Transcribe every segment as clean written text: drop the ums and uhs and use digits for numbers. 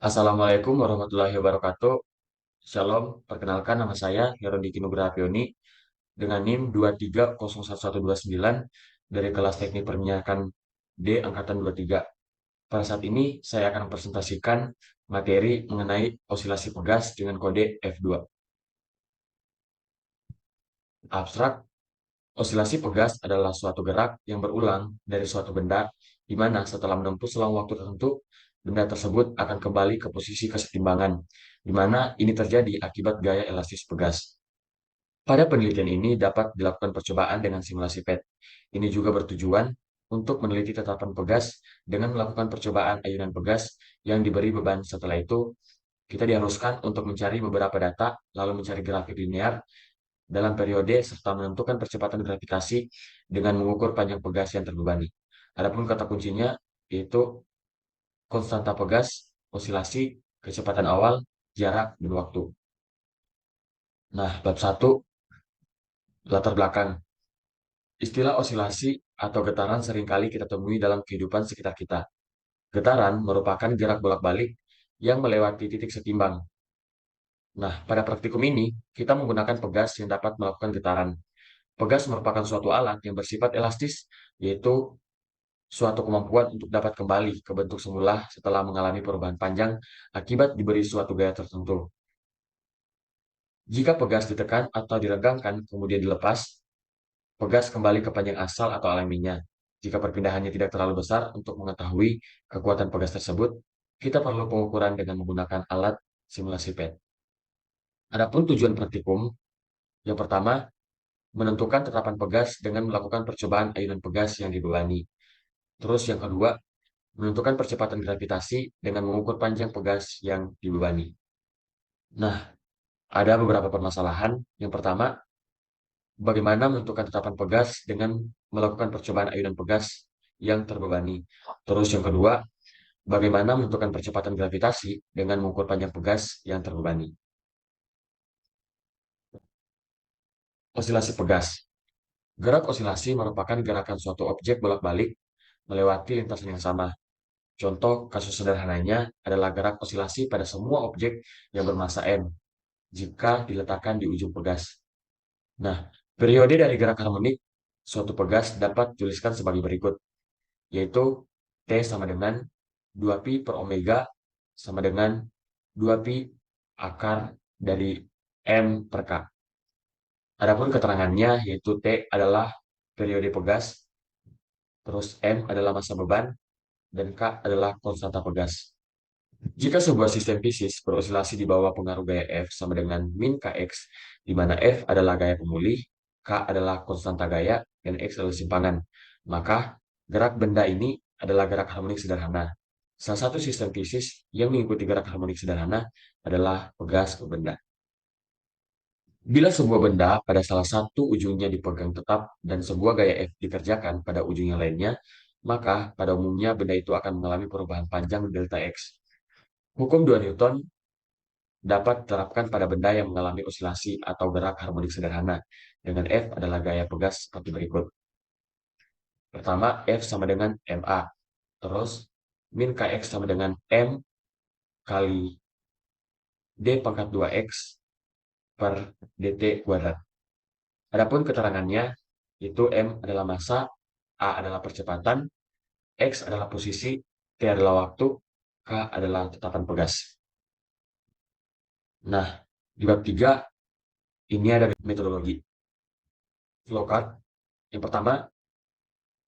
Assalamualaikum warahmatullahi wabarakatuh. Shalom, perkenalkan nama saya Heron Diki Nugraha Pioni dengan NIM 2301129 dari kelas Teknik Perminyakan D Angkatan 23. Pada saat ini saya akan presentasikan materi mengenai osilasi pegas dengan kode F2. Abstrak, osilasi pegas adalah suatu gerak yang berulang dari suatu benda di mana setelah menempuh selang waktu tertentu, benda tersebut akan kembali ke posisi kesetimbangan, di mana ini terjadi akibat gaya elastis pegas. Pada penelitian ini dapat dilakukan percobaan dengan simulasi PET. Ini juga bertujuan untuk meneliti tetapan pegas dengan melakukan percobaan ayunan pegas yang diberi beban. Setelah itu, kita diharuskan untuk mencari beberapa data, lalu mencari grafik linear dalam periode serta menentukan percepatan gravitasi dengan mengukur panjang pegas yang terbebani. Adapun kata kuncinya yaitu konstanta pegas, osilasi, kecepatan awal, jarak, dan waktu. Nah, bab 1, latar belakang. Istilah osilasi atau getaran seringkali kita temui dalam kehidupan sekitar kita. Getaran merupakan gerak bolak-balik yang melewati titik setimbang. Nah, pada praktikum ini, kita menggunakan pegas yang dapat melakukan getaran. Pegas merupakan suatu alat yang bersifat elastis, yaitu suatu kemampuan untuk dapat kembali ke bentuk semula setelah mengalami perubahan panjang akibat diberi suatu gaya tertentu. Jika pegas ditekan atau diregangkan kemudian dilepas, pegas kembali ke panjang asal atau alaminya. Jika perpindahannya tidak terlalu besar untuk mengetahui kekuatan pegas tersebut, kita perlu pengukuran dengan menggunakan alat simulasi PET. Adapun tujuan praktikum, yang pertama, menentukan tetapan pegas dengan melakukan percobaan ayunan pegas yang dibebani. Terus yang kedua, menentukan percepatan gravitasi dengan mengukur panjang pegas yang dibebani. Nah, ada beberapa permasalahan. Yang pertama, bagaimana menentukan tetapan pegas dengan melakukan percobaan ayunan pegas yang terbebani. Terus yang kedua, bagaimana menentukan percepatan gravitasi dengan mengukur panjang pegas yang terbebani. Osilasi pegas. Gerak osilasi merupakan gerakan suatu objek bolak-balik melewati lintasan yang sama. Contoh kasus sederhananya adalah gerak osilasi pada semua objek yang bermassa M jika diletakkan di ujung pegas. Nah, periode dari gerak harmonik suatu pegas dapat dituliskan sebagai berikut, yaitu T sama dengan 2pi per omega sama dengan 2pi akar dari M per K. Adapun keterangannya yaitu T adalah periode pegas, terus M adalah massa beban, dan K adalah konstanta pegas. Jika sebuah sistem fisis berosilasi di bawah pengaruh gaya F sama dengan min Kx, di mana F adalah gaya pemulih, K adalah konstanta gaya, dan X adalah simpangan, maka gerak benda ini adalah gerak harmonik sederhana. Salah satu sistem fisis yang mengikuti gerak harmonik sederhana adalah pegas ke benda. Bila sebuah benda pada salah satu ujungnya dipegang tetap dan sebuah gaya F dikerjakan pada ujung yang lainnya, maka pada umumnya benda itu akan mengalami perubahan panjang delta X. Hukum 2 Newton dapat diterapkan pada benda yang mengalami osilasi atau gerak harmonik sederhana, dengan F adalah gaya pegas seperti berikut. Pertama, F sama dengan MA. Terus, min Kx sama dengan M kali D pangkat 2X per dt kuadrat. Adapun keterangannya, itu M adalah massa, A adalah percepatan, X adalah posisi, T adalah waktu, K adalah tetapan pegas. Nah, di bab 3, ini ada metodologi. Flowchart. Yang pertama,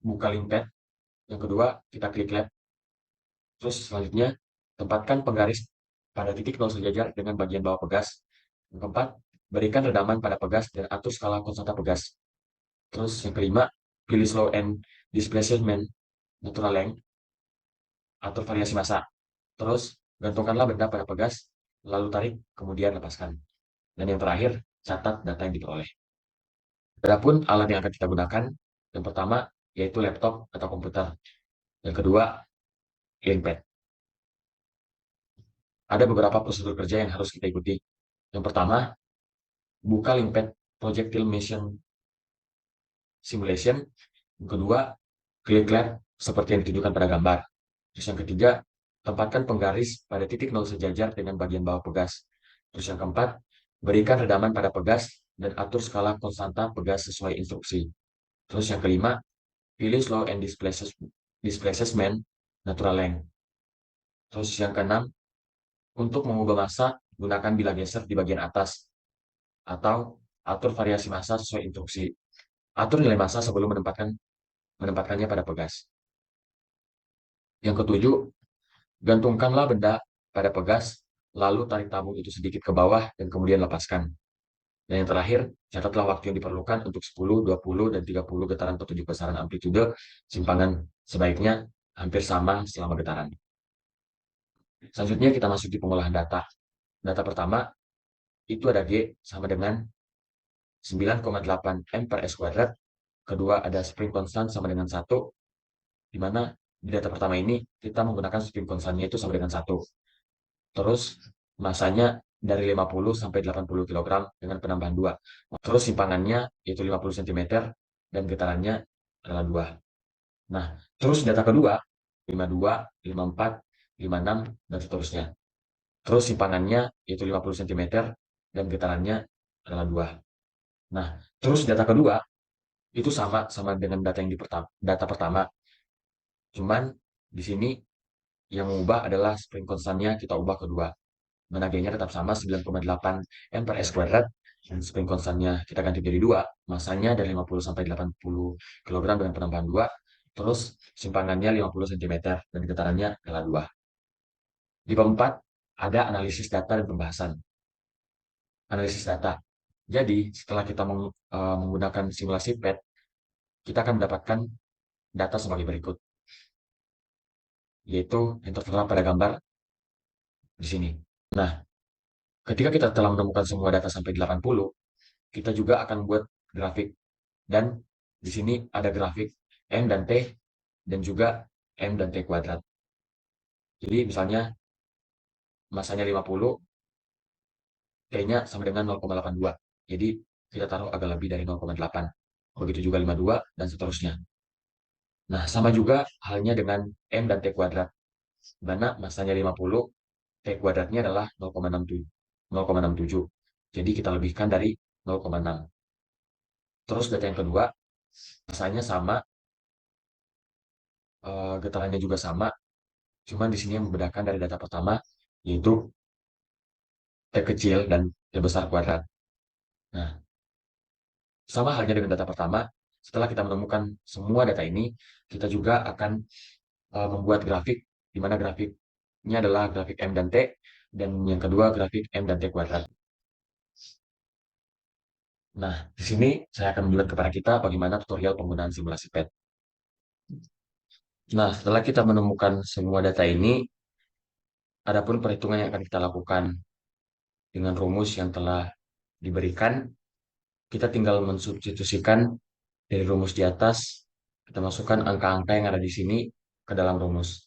buka link pad. Yang kedua, kita klik lab. Terus selanjutnya, tempatkan penggaris pada titik 0 sejajar dengan bagian bawah pegas. Yang keempat, berikan redaman pada pegas dan atur skala konstanta pegas. Terus yang kelima, pilih slow and displacement natural length, atur variasi massa. Terus, gantungkanlah benda pada pegas, lalu tarik, kemudian lepaskan. Dan yang terakhir, catat data yang diperoleh. Adapun alat yang akan kita gunakan, yang pertama, yaitu laptop atau komputer. Yang kedua, linkpad. Ada beberapa prosedur kerja yang harus kita ikuti. Yang pertama, buka linkpad projectile motion simulation. Yang kedua, klik lab seperti yang ditunjukkan pada gambar. Terus yang ketiga, Tempatkan penggaris pada titik nol sejajar dengan bagian bawah pegas. Terus yang keempat, berikan redaman pada pegas dan atur skala konstanta pegas sesuai instruksi. Terus yang kelima, pilih slow and displacement natural length. Terus yang keenam, untuk mengubah massa, gunakan bilah geser di bagian atas atau atur variasi massa sesuai instruksi. Atur nilai massa sebelum menempatkannya pada pegas. Yang ketujuh, gantungkanlah benda pada pegas, lalu tarik tabung itu sedikit ke bawah dan kemudian lepaskan. Dan yang terakhir, catatlah waktu yang diperlukan untuk 10, 20, dan 30 getaran petunjuk besaran amplitude simpangan sebaiknya hampir sama selama getaran. Selanjutnya kita masuk di pengolahan data. Data pertama, itu ada G sama dengan 9,8 M per S kuadrat. Kedua ada spring constant sama dengan 1, di mana di data pertama ini kita menggunakan spring constantnya itu sama dengan 1. Terus masanya dari 50 sampai 80 kg dengan penambahan 2. Terus simpangannya yaitu 50 cm dan getarannya adalah 2. Nah, terus data kedua 52, 54, 56 dan seterusnya. Terus simpangannya yaitu 50 cm dan getarannya adalah 2. Nah, terus data kedua itu sama dengan data yang data pertama. Cuman di sini yang mengubah adalah spring constantnya kita ubah ke 2. Mana G-nya tetap sama 9,8 M per S kuadrat. Dan spring constantnya kita ganti jadi 2. Masanya dari 50 sampai 80 kg dengan penambahan 2. Terus simpangannya 50 cm dan getarannya adalah 2. Di bab 4 ada analisis data dan pembahasan. Analisis data. Jadi setelah kita menggunakan simulasi PET, kita akan mendapatkan data sebagai berikut, yaitu yang tertera pada gambar di sini. Nah, ketika kita telah menemukan semua data sampai 80, kita juga akan buat grafik. Dan di sini ada grafik M dan T, dan juga M dan T kuadrat. Jadi misalnya masanya 50, T-nya sama dengan 0,82. Jadi kita taruh agak lebih dari 0,8. Begitu juga 52, dan seterusnya. Nah, sama juga halnya dengan M dan T kuadrat. Di mana masanya 50, T kuadratnya adalah 0,67. Jadi kita lebihkan dari 0,6. Terus data yang kedua, masanya sama, getarannya juga sama. Cuman di sini yang membedakan dari data pertama, yaitu T kecil dan T besar kuadrat. Nah, sama halnya dengan data pertama, setelah kita menemukan semua data ini, kita juga akan membuat grafik, di mana grafiknya adalah grafik M dan T, dan yang kedua grafik M dan T kuadrat. Nah, di sini saya akan menunjukkan kepada kita bagaimana tutorial penggunaan simulasi PET. Nah, setelah kita menemukan semua data ini, adapun perhitungan yang akan kita lakukan dengan rumus yang telah diberikan, kita tinggal mensubstitusikan dari rumus di atas, kita masukkan angka-angka yang ada di sini ke dalam rumus.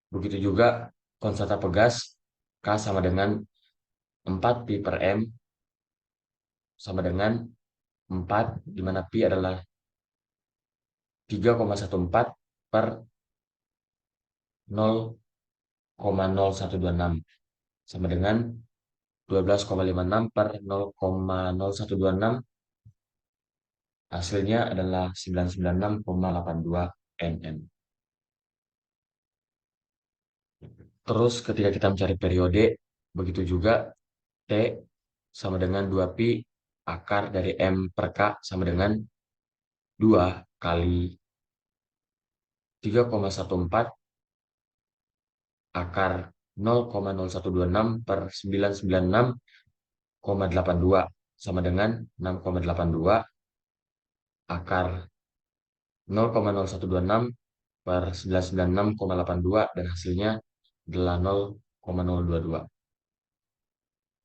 Begitu juga konstanta pegas, K sama dengan 4 pi per M sama dengan 4, di mana pi adalah 3,14 per 0,0126 sama dengan 12,56 per 0,0126, hasilnya adalah 996,82 nm. Terus ketika kita mencari periode, begitu juga T sama dengan 2pi akar dari M per K sama dengan 2 kali 3,14 akar 0,0126 per 996,82 sama dengan 6,82 akar 0,0126 per 996,82 dan hasilnya adalah 0,022.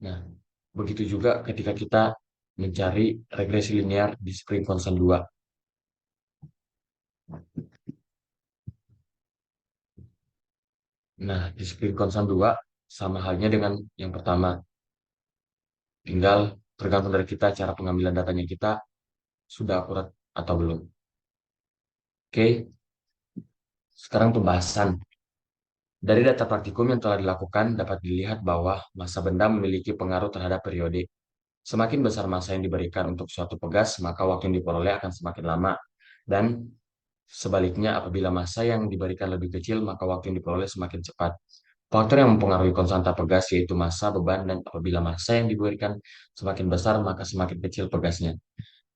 Nah, begitu juga ketika kita mencari regresi linear di spring constant 2. Nah, di spring constant 2 sama halnya dengan yang pertama. Tinggal tergantung dari kita cara pengambilan datanya kita sudah akurat atau belum. Oke, sekarang pembahasan. Dari data praktikum yang telah dilakukan, dapat dilihat bahwa massa benda memiliki pengaruh terhadap periode. Semakin besar massa yang diberikan untuk suatu pegas, maka waktu yang diperoleh akan semakin lama. Dan sebaliknya, apabila massa yang diberikan lebih kecil, maka waktu yang diperoleh semakin cepat. Faktor yang mempengaruhi konstanta pegas yaitu massa, beban, dan apabila massa yang diberikan semakin besar, maka semakin kecil pegasnya.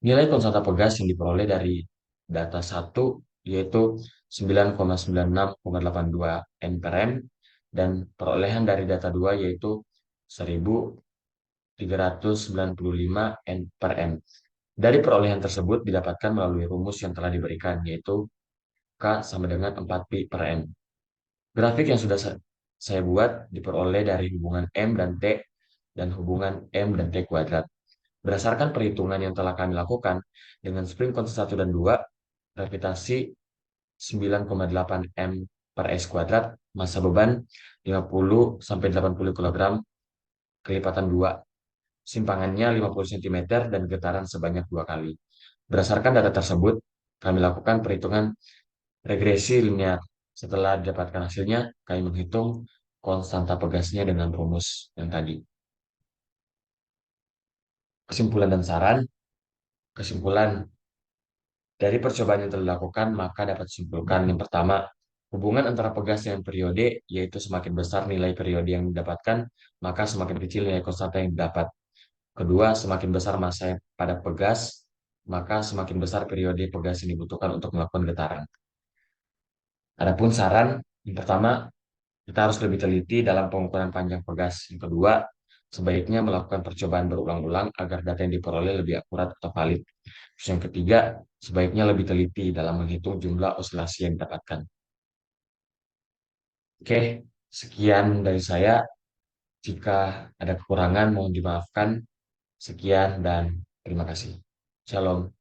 Nilai konstanta pegas yang diperoleh dari data satu yaitu 9,96,82 N per M, dan perolehan dari data 2 yaitu 1395 N per M. Dari perolehan tersebut didapatkan melalui rumus yang telah diberikan, yaitu K sama dengan 4 pi per M. Grafik yang sudah saya buat diperoleh dari hubungan M dan T dan hubungan M dan T kuadrat. Berdasarkan perhitungan yang telah kami lakukan, dengan spring konstan 1 dan 2, gravitasi 9,8 M per S kuadrat, massa beban 50-80 kg, kelipatan 2, simpangannya 50 cm, dan getaran sebanyak 2 kali. Berdasarkan data tersebut, kami lakukan perhitungan regresi linear. Setelah didapatkan hasilnya, kami menghitung konstanta pegasnya dengan rumus yang tadi. Kesimpulan dan saran. Kesimpulan, dari percobaan yang telah dilakukan, maka dapat disimpulkan yang pertama, hubungan antara pegas dengan periode, yaitu semakin besar nilai periode yang didapatkan, maka semakin kecil nilai konstanta yang didapat. Kedua, semakin besar massa pada pegas, maka semakin besar periode pegas yang dibutuhkan untuk melakukan getaran. Adapun saran, yang pertama, kita harus lebih teliti dalam pengukuran panjang pegas. Yang kedua, sebaiknya melakukan percobaan berulang-ulang agar data yang diperoleh lebih akurat atau valid. Terus yang ketiga, sebaiknya lebih teliti dalam menghitung jumlah osilasi yang didapatkan. Oke, sekian dari saya. Jika ada kekurangan, mohon dimaafkan. Sekian dan terima kasih. Shalom.